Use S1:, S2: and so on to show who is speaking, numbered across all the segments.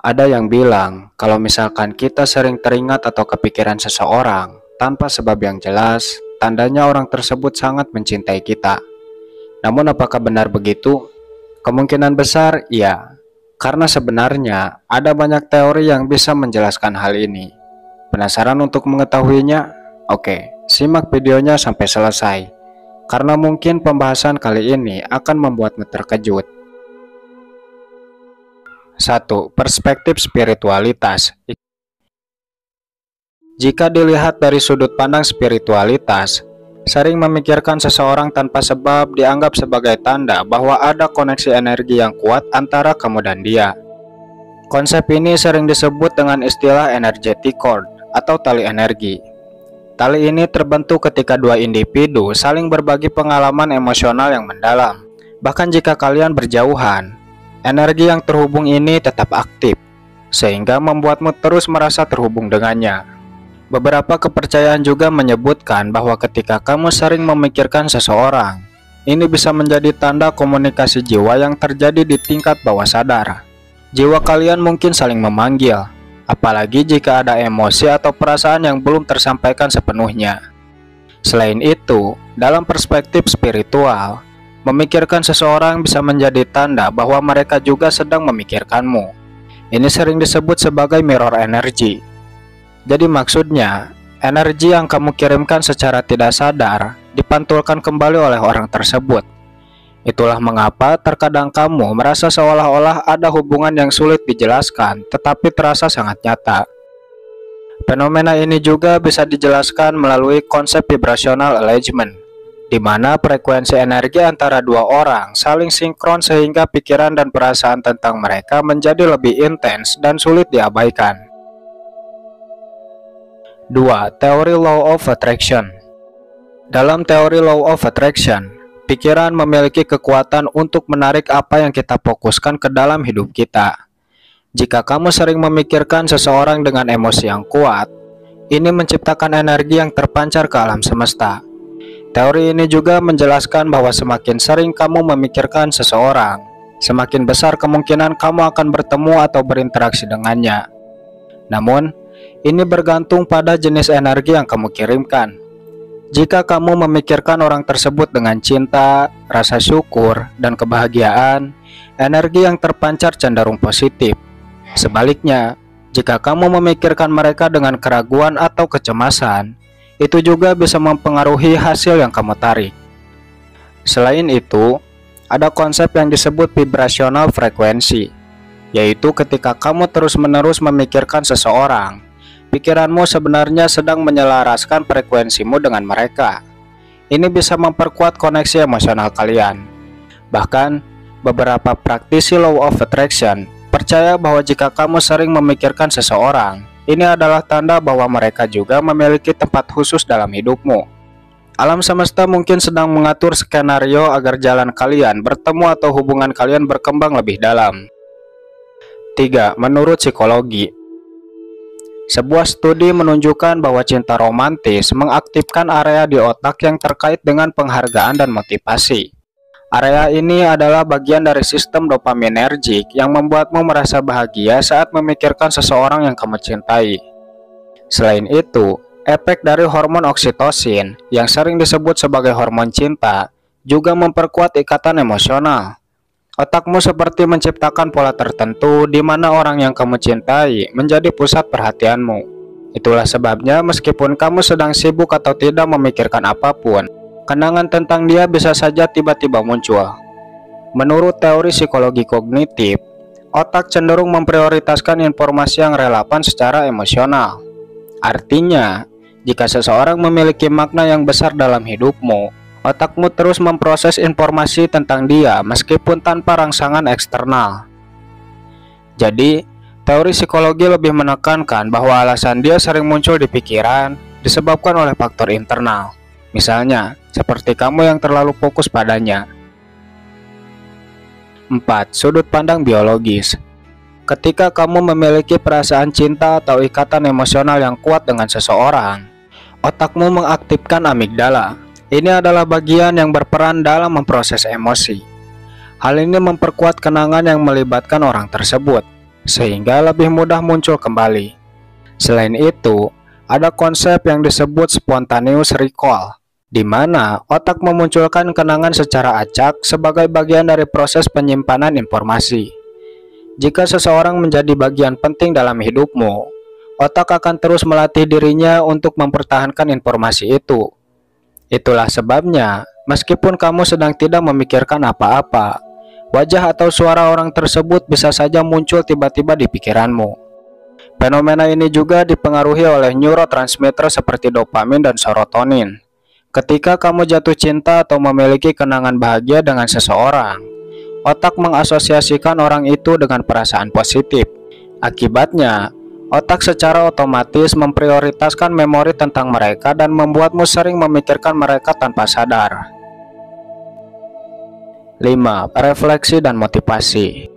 S1: Ada yang bilang kalau misalkan kita sering teringat atau kepikiran seseorang tanpa sebab yang jelas, tandanya orang tersebut sangat mencintai kita. Namun apakah benar begitu? Kemungkinan besar iya, karena sebenarnya ada banyak teori yang bisa menjelaskan hal ini. Penasaran untuk mengetahuinya? Oke, simak videonya sampai selesai, karena mungkin pembahasan kali ini akan membuatmu terkejut. 1. Perspektif spiritualitas. Jika dilihat dari sudut pandang spiritualitas, sering memikirkan seseorang tanpa sebab dianggap sebagai tanda bahwa ada koneksi energi yang kuat antara kamu dan dia. Konsep ini sering disebut dengan istilah energetic cord atau tali energi. Tali ini terbentuk ketika dua individu saling berbagi pengalaman emosional yang mendalam. Bahkan jika kalian berjauhan, energi yang terhubung ini tetap aktif, sehingga membuatmu terus merasa terhubung dengannya. Beberapa kepercayaan juga menyebutkan bahwa ketika kamu sering memikirkan seseorang, ini bisa menjadi tanda komunikasi jiwa yang terjadi di tingkat bawah sadar. Jiwa kalian mungkin saling memanggil, apalagi jika ada emosi atau perasaan yang belum tersampaikan sepenuhnya. Selain itu, dalam perspektif spiritual, memikirkan seseorang bisa menjadi tanda bahwa mereka juga sedang memikirkanmu. Ini sering disebut sebagai mirror energy. Jadi maksudnya, energi yang kamu kirimkan secara tidak sadar dipantulkan kembali oleh orang tersebut. Itulah mengapa terkadang kamu merasa seolah-olah ada hubungan yang sulit dijelaskan, tetapi terasa sangat nyata. Fenomena ini juga bisa dijelaskan melalui konsep vibrational alignment, di mana frekuensi energi antara dua orang saling sinkron sehingga pikiran dan perasaan tentang mereka menjadi lebih intens dan sulit diabaikan. 2. Teori Law of Attraction. Dalam teori Law of Attraction, pikiran memiliki kekuatan untuk menarik apa yang kita fokuskan ke dalam hidup kita. Jika kamu sering memikirkan seseorang dengan emosi yang kuat, ini menciptakan energi yang terpancar ke alam semesta. Teori ini juga menjelaskan bahwa semakin sering kamu memikirkan seseorang, semakin besar kemungkinan kamu akan bertemu atau berinteraksi dengannya. Namun, ini bergantung pada jenis energi yang kamu kirimkan. Jika kamu memikirkan orang tersebut dengan cinta, rasa syukur, dan kebahagiaan, energi yang terpancar cenderung positif. Sebaliknya, jika kamu memikirkan mereka dengan keraguan atau kecemasan, itu juga bisa mempengaruhi hasil yang kamu tarik. Selain itu, ada konsep yang disebut vibrational frekuensi, yaitu ketika kamu terus-menerus memikirkan seseorang, pikiranmu sebenarnya sedang menyelaraskan frekuensimu dengan mereka. Ini bisa memperkuat koneksi emosional kalian. Bahkan, beberapa praktisi Law of Attraction percaya bahwa jika kamu sering memikirkan seseorang, ini adalah tanda bahwa mereka juga memiliki tempat khusus dalam hidupmu. Alam semesta mungkin sedang mengatur skenario agar jalan kalian bertemu atau hubungan kalian berkembang lebih dalam. 3. Menurut psikologi, sebuah studi menunjukkan bahwa cinta romantis mengaktifkan area di otak yang terkait dengan penghargaan dan motivasi. Area ini adalah bagian dari sistem dopaminergic yang membuatmu merasa bahagia saat memikirkan seseorang yang kamu cintai. Selain itu, efek dari hormon oksitosin yang sering disebut sebagai hormon cinta juga memperkuat ikatan emosional. Otakmu seperti menciptakan pola tertentu di mana orang yang kamu cintai menjadi pusat perhatianmu. Itulah sebabnya meskipun kamu sedang sibuk atau tidak memikirkan apapun, kenangan tentang dia bisa saja tiba-tiba muncul. Menurut teori psikologi kognitif, otak cenderung memprioritaskan informasi yang relevan secara emosional. Artinya, jika seseorang memiliki makna yang besar dalam hidupmu, otakmu terus memproses informasi tentang dia meskipun tanpa rangsangan eksternal. Jadi, teori psikologi lebih menekankan bahwa alasan dia sering muncul di pikiran disebabkan oleh faktor internal. Misalnya, seperti kamu yang terlalu fokus padanya. 4. Sudut pandang biologis. Ketika kamu memiliki perasaan cinta atau ikatan emosional yang kuat dengan seseorang, otakmu mengaktifkan amigdala. Ini adalah bagian yang berperan dalam memproses emosi. Hal ini memperkuat kenangan yang melibatkan orang tersebut. sehingga lebih mudah muncul kembali. Selain itu, ada konsep yang disebut spontaneous recall, di mana otak memunculkan kenangan secara acak sebagai bagian dari proses penyimpanan informasi. Jika seseorang menjadi bagian penting dalam hidupmu, otak akan terus melatih dirinya untuk mempertahankan informasi itu. Itulah sebabnya, meskipun kamu sedang tidak memikirkan apa-apa, wajah atau suara orang tersebut bisa saja muncul tiba-tiba di pikiranmu. Fenomena ini juga dipengaruhi oleh neurotransmitter seperti dopamin dan serotonin. Ketika kamu jatuh cinta atau memiliki kenangan bahagia dengan seseorang, otak mengasosiasikan orang itu dengan perasaan positif. Akibatnya, otak secara otomatis memprioritaskan memori tentang mereka dan membuatmu sering memikirkan mereka tanpa sadar. 5. Refleksi dan motivasi.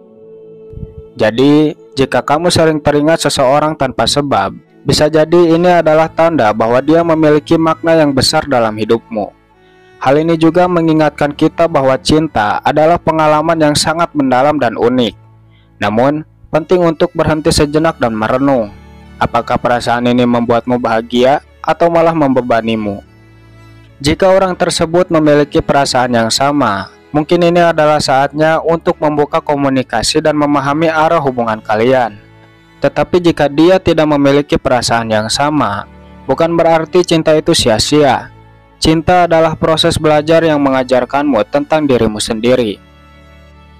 S1: Jadi, jika kamu sering teringat seseorang tanpa sebab, bisa jadi ini adalah tanda bahwa dia memiliki makna yang besar dalam hidupmu. Hal ini juga mengingatkan kita bahwa cinta adalah pengalaman yang sangat mendalam dan unik. Namun, penting untuk berhenti sejenak dan merenung. Apakah perasaan ini membuatmu bahagia atau malah membebanimu? Jika orang tersebut memiliki perasaan yang sama, mungkin ini adalah saatnya untuk membuka komunikasi dan memahami arah hubungan kalian. Tetapi jika dia tidak memiliki perasaan yang sama, bukan berarti cinta itu sia-sia. Cinta adalah proses belajar yang mengajarkanmu tentang dirimu sendiri.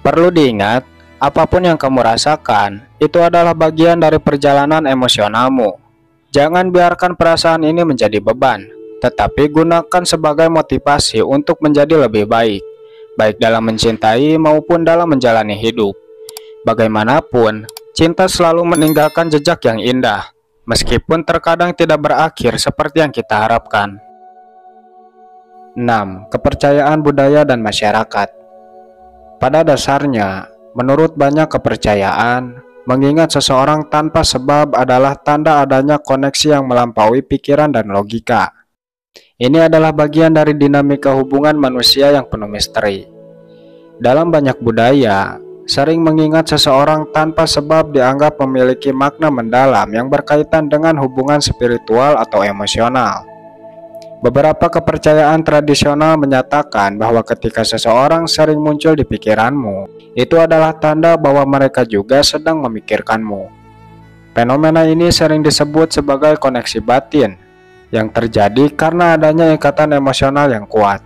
S1: Perlu diingat, apapun yang kamu rasakan, itu adalah bagian dari perjalanan emosionalmu. Jangan biarkan perasaan ini menjadi beban, tetapi gunakan sebagai motivasi untuk menjadi lebih baik, baik dalam mencintai maupun dalam menjalani hidup. Bagaimanapun, cinta selalu meninggalkan jejak yang indah, meskipun terkadang tidak berakhir seperti yang kita harapkan. 6. Kepercayaan budaya dan masyarakat. Pada dasarnya, menurut banyak kepercayaan, mengingat seseorang tanpa sebab adalah tanda adanya koneksi yang melampaui pikiran dan logika. Ini adalah bagian dari dinamika hubungan manusia yang penuh misteri. Dalam banyak budaya, sering mengingat seseorang tanpa sebab dianggap memiliki makna mendalam yang berkaitan dengan hubungan spiritual atau emosional. Beberapa kepercayaan tradisional menyatakan bahwa ketika seseorang sering muncul di pikiranmu, itu adalah tanda bahwa mereka juga sedang memikirkanmu. Fenomena ini sering disebut sebagai koneksi batin, yang terjadi karena adanya ikatan emosional yang kuat,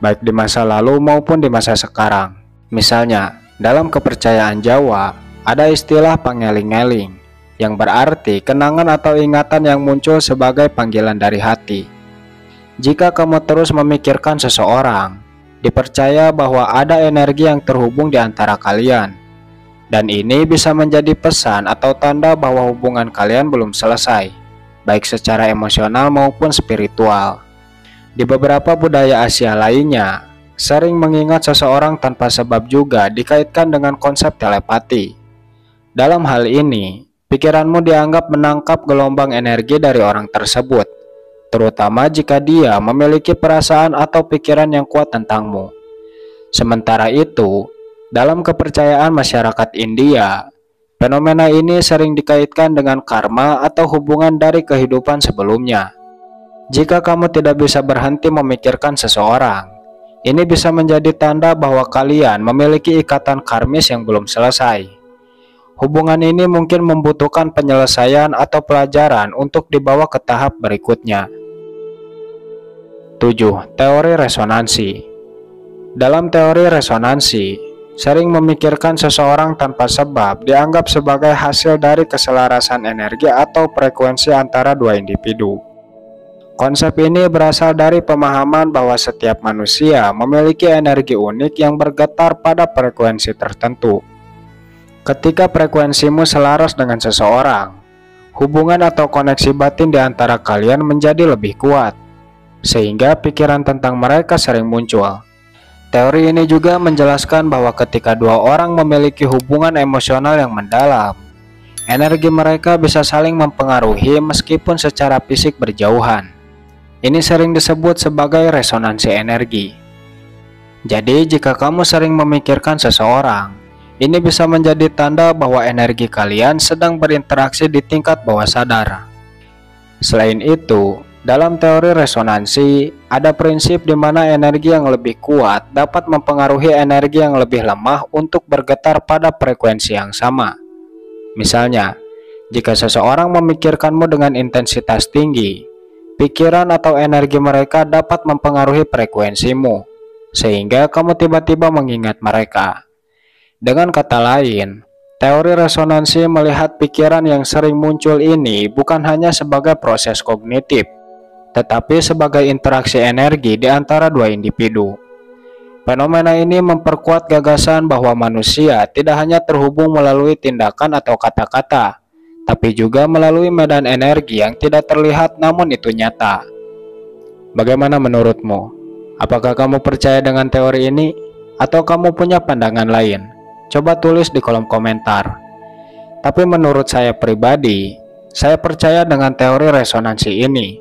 S1: baik di masa lalu maupun di masa sekarang. Misalnya, dalam kepercayaan Jawa, ada istilah pangeling-eling, yang berarti kenangan atau ingatan yang muncul sebagai panggilan dari hati. Jika kamu terus memikirkan seseorang, dipercaya bahwa ada energi yang terhubung di antara kalian, dan ini bisa menjadi pesan atau tanda bahwa hubungan kalian belum selesai, baik secara emosional maupun spiritual. Di beberapa budaya Asia lainnya, sering mengingat seseorang tanpa sebab juga dikaitkan dengan konsep telepati. Dalam hal ini, pikiranmu dianggap menangkap gelombang energi dari orang tersebut, terutama jika dia memiliki perasaan atau pikiran yang kuat tentangmu. Sementara itu, dalam kepercayaan masyarakat India, fenomena ini sering dikaitkan dengan karma atau hubungan dari kehidupan sebelumnya. Jika kamu tidak bisa berhenti memikirkan seseorang, ini bisa menjadi tanda bahwa kalian memiliki ikatan karmis yang belum selesai. Hubungan ini mungkin membutuhkan penyelesaian atau pelajaran untuk dibawa ke tahap berikutnya. 7. Teori resonansi. Dalam teori resonansi, sering memikirkan seseorang tanpa sebab dianggap sebagai hasil dari keselarasan energi atau frekuensi antara dua individu. Konsep ini berasal dari pemahaman bahwa setiap manusia memiliki energi unik yang bergetar pada frekuensi tertentu. Ketika frekuensimu selaras dengan seseorang, hubungan atau koneksi batin di antara kalian menjadi lebih kuat, sehingga pikiran tentang mereka sering muncul. Teori ini juga menjelaskan bahwa ketika dua orang memiliki hubungan emosional yang mendalam, energi mereka bisa saling mempengaruhi meskipun secara fisik berjauhan. Ini sering disebut sebagai resonansi energi. Jadi, jika kamu sering memikirkan seseorang, Ini bisa menjadi tanda bahwa energi kalian sedang berinteraksi di tingkat bawah sadar. Selain itu, dalam teori resonansi, ada prinsip di mana energi yang lebih kuat dapat mempengaruhi energi yang lebih lemah untuk bergetar pada frekuensi yang sama. Misalnya, jika seseorang memikirkanmu dengan intensitas tinggi, pikiran atau energi mereka dapat mempengaruhi frekuensimu, sehingga kamu tiba-tiba mengingat mereka. Dengan kata lain, teori resonansi melihat pikiran yang sering muncul ini bukan hanya sebagai proses kognitif, tetapi sebagai interaksi energi di antara dua individu. Fenomena ini memperkuat gagasan bahwa manusia tidak hanya terhubung melalui tindakan atau kata-kata, tapi juga melalui medan energi yang tidak terlihat namun itu nyata. Bagaimana menurutmu? Apakah kamu percaya dengan teori ini? Atau kamu punya pandangan lain? Coba tulis di kolom komentar. Tapi menurut saya pribadi, saya percaya dengan teori resonansi ini,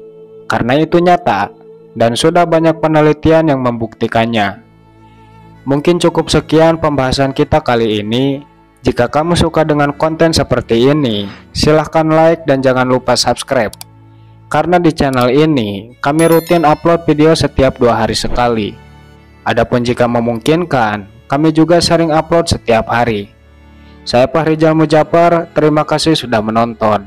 S1: karena itu nyata, dan sudah banyak penelitian yang membuktikannya. Mungkin cukup sekian pembahasan kita kali ini. Jika kamu suka dengan konten seperti ini, silahkan like dan jangan lupa subscribe. Karena di channel ini, kami rutin upload video setiap 2 hari sekali. Adapun jika memungkinkan, kami juga sering upload setiap hari. Saya Fahrizal Mujafar, terima kasih sudah menonton.